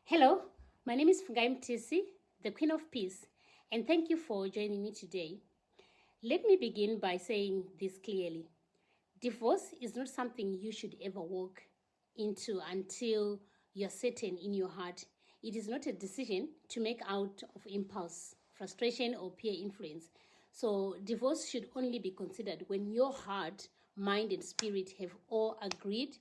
Hello, my name is Fungai Mtisi, the Queen of Peace, and thank you for joining me today. Let me begin by saying this clearly. Divorce is not something you should ever walk into until you're certain in your heart. It is not a decision to make out of impulse, frustration, or peer influence. So divorce should only be considered when your heart, mind, and spirit have all agreed,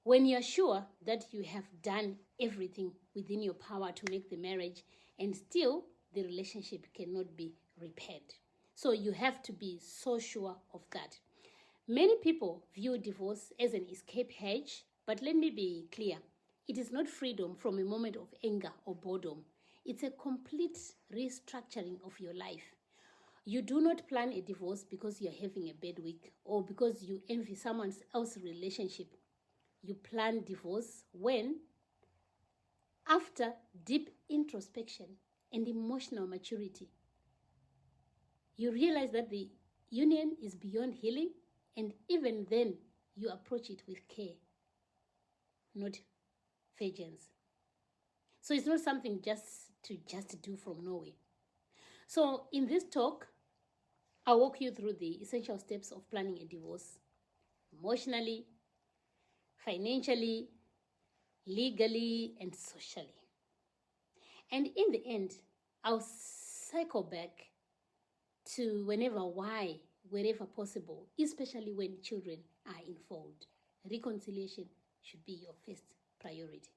when you're sure that you have done everything within your power to make the marriage and still the relationship cannot be repaired. So you have to be so sure of that. Many people view divorce as an escape hatch, but let me be clear. It is not freedom from a moment of anger or boredom. It's a complete restructuring of your life. You do not plan a divorce because you're having a bad week or because you envy someone else's relationship. You plan divorce when, after deep introspection and emotional maturity, you realize that the union is beyond healing, and even then you approach it with care, not vengeance. So it's not something just to do from nowhere. So in this talk, I'll walk you through the essential steps of planning a divorce: emotionally, financially, legally, and socially. And in the end, I'll cycle back to wherever possible, especially when children are involved. Reconciliation should be your first priority.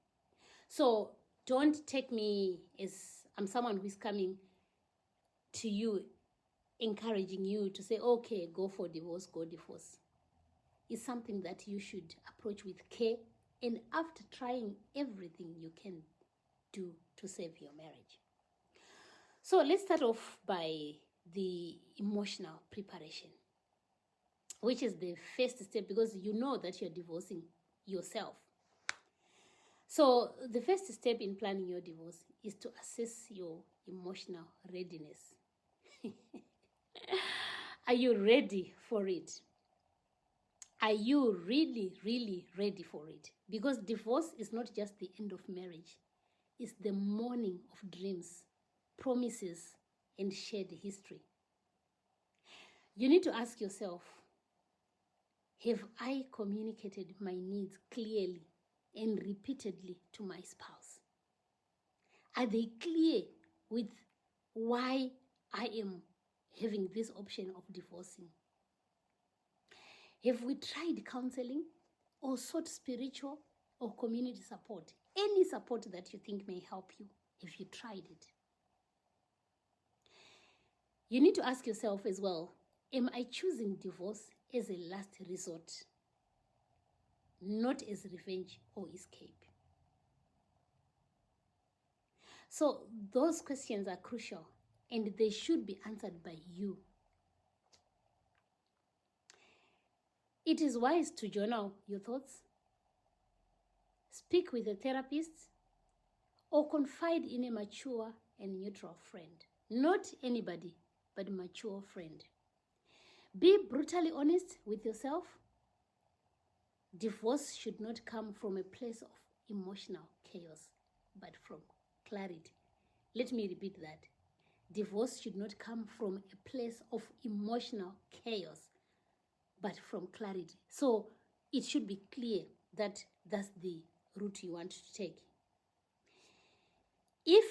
So don't take me as I'm someone who is coming to you, encouraging you to say, okay, go for divorce, go divorce. It's something that you should approach with care, and after trying everything you can do to save your marriage. So let's start off by the emotional preparation, which is the first step because you know that you're divorcing yourself. So the first step in planning your divorce is to assess your emotional readiness. Are you ready for it? Are you really, really ready for it? Because divorce is not just the end of marriage. It's the morning of dreams, promises, and shared history. You need to ask yourself, have I communicated my needs clearly and repeatedly to my spouse? Are they clear with why I am having this option of divorcing? Have we tried counseling or sought spiritual or community support? Any support that you think may help you, have you tried it? You need to ask yourself as well, am I choosing divorce as a last resort, not as revenge or escape? So those questions are crucial and they should be answered by you. It is wise to journal your thoughts, speak with a therapist, or confide in a mature and neutral friend. Not anybody, but a mature friend. Be brutally honest with yourself. Divorce should not come from a place of emotional chaos, but from clarity. Let me repeat that. Divorce should not come from a place of emotional chaos, but from clarity. So it should be clear that that's the route you want to take. If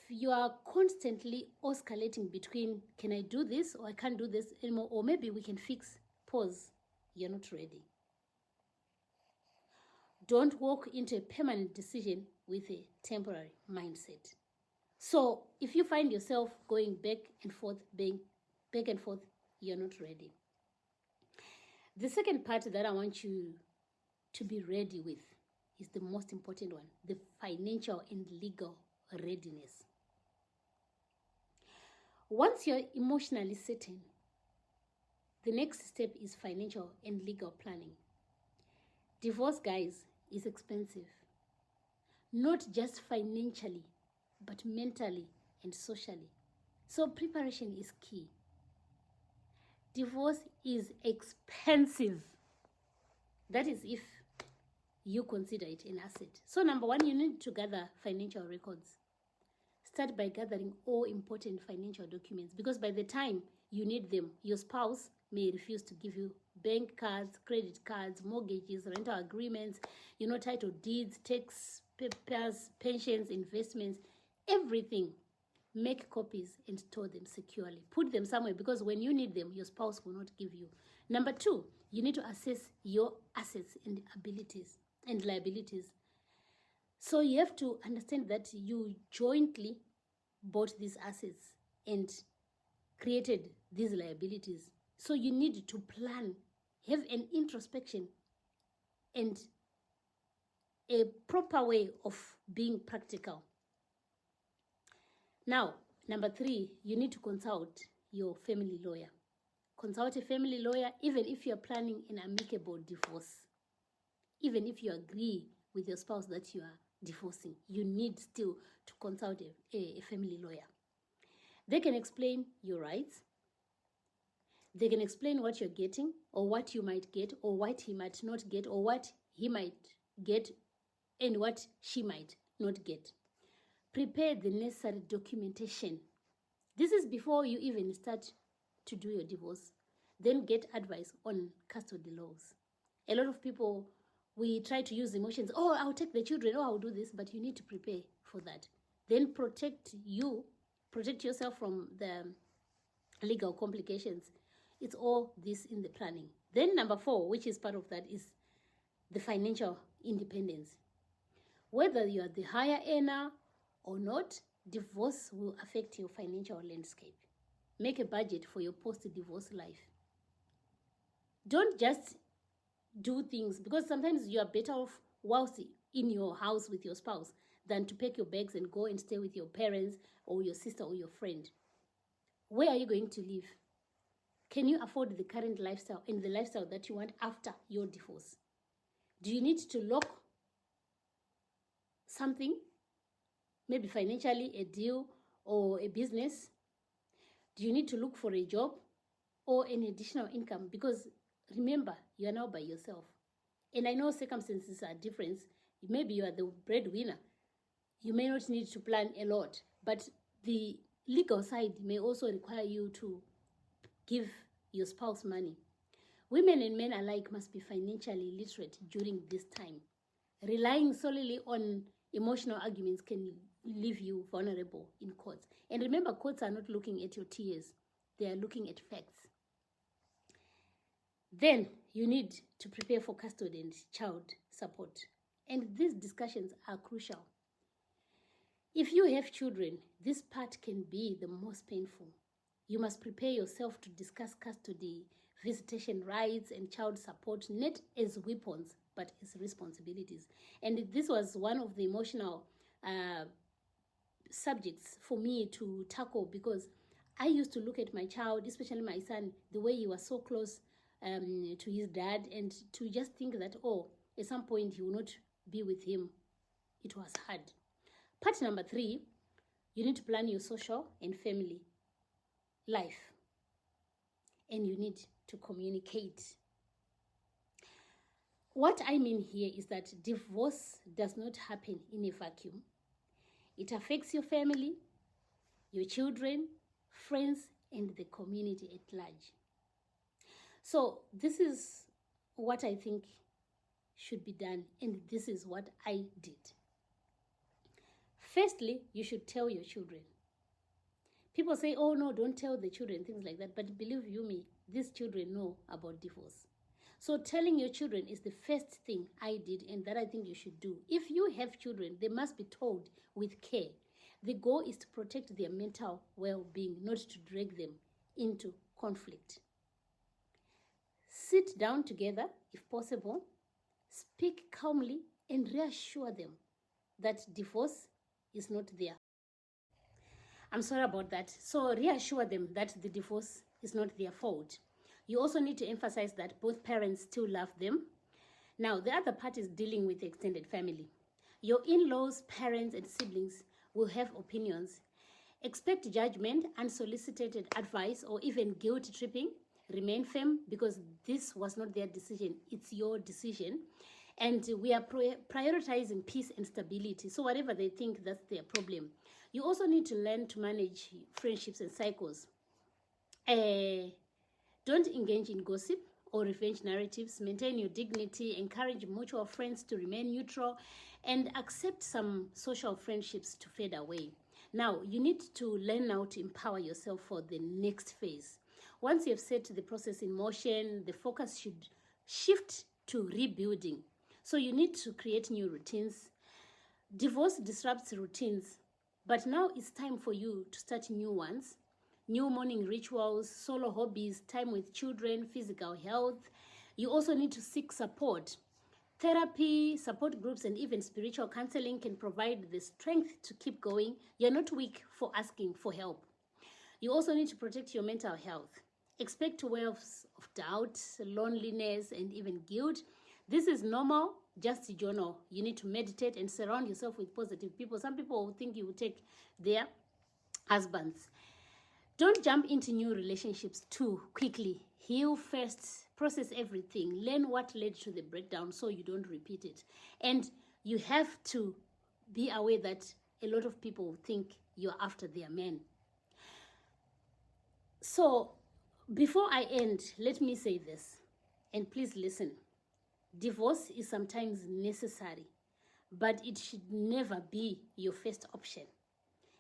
you are constantly oscillating between, can I do this or I can't do this anymore, or maybe we can fix, pause, you're not ready. Don't walk into a permanent decision with a temporary mindset. So if you find yourself going back and forth, you're not ready. The second part that I want you to be ready with is the most important one, the financial and legal readiness. Once you're emotionally certain, the next step is financial and legal planning. Divorce, guys, is expensive. Not just financially, but mentally and socially. So preparation is key. Divorce is expensive. That is if you consider it an asset. So number one, you need to gather financial records. Start by gathering all important financial documents, because by the time you need them, your spouse may refuse to give you bank cards, credit cards, mortgages, rental agreements, title deeds, tax papers, pensions, investments, everything. Make copies and store them securely. Put them somewhere, because when you need them, your spouse will not give you. Number two, you need to assess your assets and abilities and liabilities. So you have to understand that you jointly bought these assets and created these liabilities. So you need to plan, have an introspection and a proper way of being practical. Now, number three, you need to consult your family lawyer. Consult a family lawyer, even if you're planning an amicable divorce. Even if you agree with your spouse that you are divorcing, you need still to consult a family lawyer. They can explain your rights. They can explain what you're getting, or what you might get, or what he might not get, or what he might get and what she might not get. Prepare the necessary documentation. This is before you even start to do your divorce. Then get advice on custody laws. A lot of people, we try to use emotions. Oh, I'll take the children. Oh, I'll do this. But you need to prepare for that. Then protect yourself from the legal complications. It's all this in the planning. Then number four, which is part of that, is the financial independence. Whether you are the higher earner or not, divorce will affect your financial landscape. Make a budget for your post-divorce life. Don't just do things, because sometimes you are better off whilst in your house with your spouse than to pack your bags and go and stay with your parents or your sister or your friend. Where are you going to live? Can you afford the current lifestyle and the lifestyle that you want after your divorce? Do you need to lock something, maybe financially, a deal or a business? Do you need to look for a job or an additional income? Because remember, you are now by yourself. And I know circumstances are different. Maybe you are the breadwinner. You may not need to plan a lot, but the legal side may also require you to give your spouse money. Women and men alike must be financially literate during this time. Relying solely on emotional arguments can leave you vulnerable in courts. And remember, courts are not looking at your tears. They are looking at facts. Then you need to prepare for custody and child support. And these discussions are crucial. If you have children, this part can be the most painful. You must prepare yourself to discuss custody, visitation rights, and child support, not as weapons, but as responsibilities. And this was one of the emotional subjects for me to tackle, because I used to look at my child, especially my son, the way he was so close to his dad, and to just think that, oh, at some point he will not be with him. It was hard. Part number three, you need to plan your social and family life. And you need to communicate. What I mean here is that divorce does not happen in a vacuum. It affects your family, your children, friends, and the community at large. So this is what I think should be done, and this is what I did. Firstly, you should tell your children. People say, oh no, don't tell the children, things like that. But believe you me, these children know about divorce. So telling your children is the first thing I did, and that I think you should do. If you have children, they must be told with care. The goal is to protect their mental well-being, not to drag them into conflict. Sit down together, if possible, speak calmly, and reassure them that divorce is not there. I'm sorry about that. So reassure them that the divorce is not their fault. You also need to emphasize that both parents still love them. Now, the other part is dealing with the extended family. Your in-laws, parents, and siblings will have opinions. Expect judgment, unsolicited advice, or even guilt tripping. Remain firm, because this was not their decision. It's your decision. And we are prioritizing peace and stability. So whatever they think, that's their problem. You also need to learn to manage friendships and cycles. Don't engage in gossip or revenge narratives. Maintain your dignity. Encourage mutual friends to remain neutral, and accept some social friendships to fade away. Now, you need to learn how to empower yourself for the next phase. Once you have set the process in motion, the focus should shift to rebuilding. So you need to create new routines. Divorce disrupts routines, but now it's time for you to start new ones. New morning rituals, solo hobbies, time with children, physical health. You also need to seek support. Therapy, support groups, and even spiritual counseling can provide the strength to keep going. You're not weak for asking for help. You also need to protect your mental health. Expect waves of doubt, loneliness, and even guilt. This is normal. Just journal. You need to meditate and surround yourself with positive people. Some people will think you will take their husbands. Don't jump into new relationships too quickly. Heal first, process everything, learn what led to the breakdown so you don't repeat it. And you have to be aware that a lot of people think you're after their men. So before I end, let me say this, and please listen. Divorce is sometimes necessary, but it should never be your first option.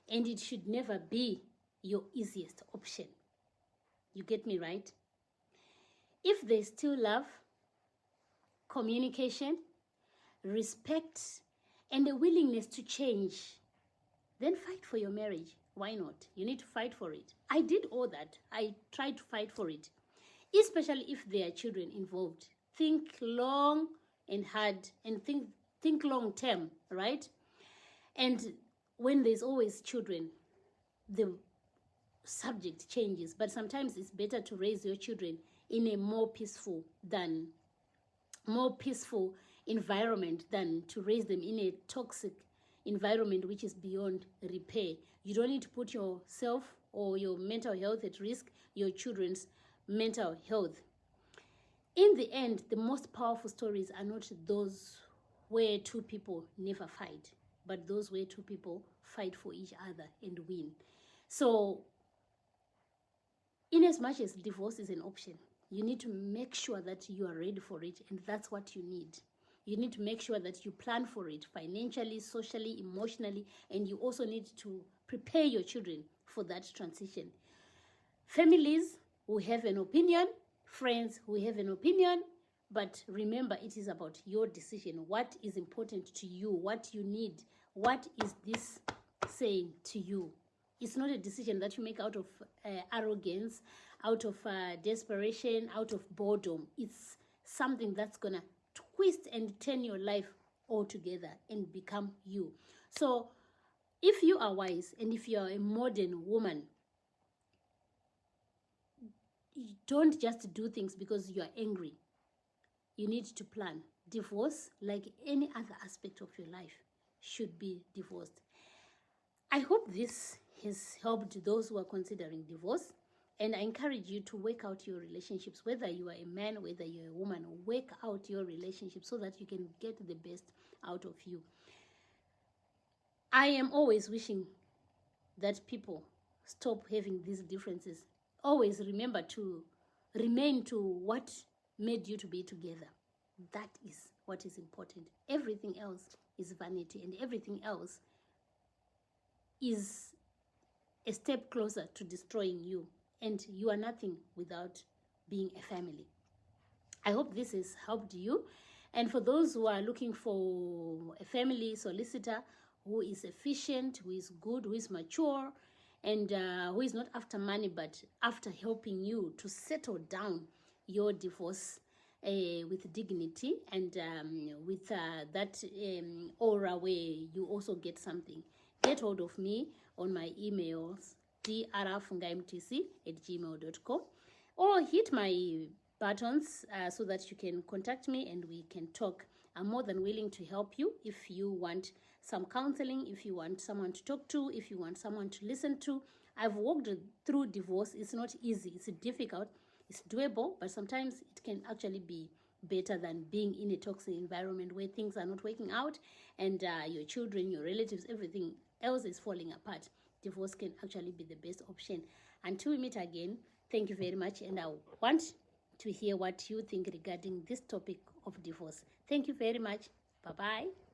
And it should never be your easiest option. You get me right? If there's still love, communication, respect, and a willingness to change, then fight for your marriage. Why not? You need to fight for it. I did all that. I tried to fight for it, especially if there are children involved. Think long and hard, and think long term, right? And when there's always children, the subject changes, but sometimes it's better to raise your children in a more peaceful environment than to raise them in a toxic environment which is beyond repair. You don't need to put yourself or your mental health at risk, your children's mental health. In the end, the most powerful stories are not those where two people never fight, but those where two people fight for each other and win. So in as much as divorce is an option, you need to make sure that you are ready for it, and that's what you need. You need to make sure that you plan for it financially, socially, emotionally, and you also need to prepare your children for that transition. Families who have an opinion, friends who have an opinion, but remember, it is about your decision. What is important to you? What you need? What is this saying to you? It's not a decision that you make out of arrogance, out of desperation, out of boredom. It's something that's going to twist and turn your life altogether and become you. So if you are wise and if you are a modern woman, you don't just do things because you are angry. You need to plan. Divorce, like any other aspect of your life, should be divorced. I hope this has helped those who are considering divorce, and I encourage you to work out your relationships, whether you are a man, whether you're a woman. Work out your relationship so that you can get the best out of you. I am always wishing that people stop having these differences. Always remember to remain to what made you to be together. That is what is important. Everything else is vanity, and everything else is a step closer to destroying you, and you are nothing without being a family. I hope this has helped you. And for those who are looking for a family solicitor who is efficient, who is good, who is mature, and who is not after money but after helping you to settle down your divorce with dignity and with that aura where you also get something, get hold of me on my emails, drfungaimtc@gmail.com, or hit my buttons so that you can contact me and we can talk. I'm more than willing to help you if you want some counseling, if you want someone to talk to, if you want someone to listen to. I've walked through divorce. It's not easy. It's difficult. It's doable, but sometimes it can actually be better than being in a toxic environment where things are not working out and your children, your relatives, everything else is falling apart. Divorce can actually be the best option. Until we meet again, thank you very much, and I want to hear what you think regarding this topic of divorce. Thank you very much. Bye-bye.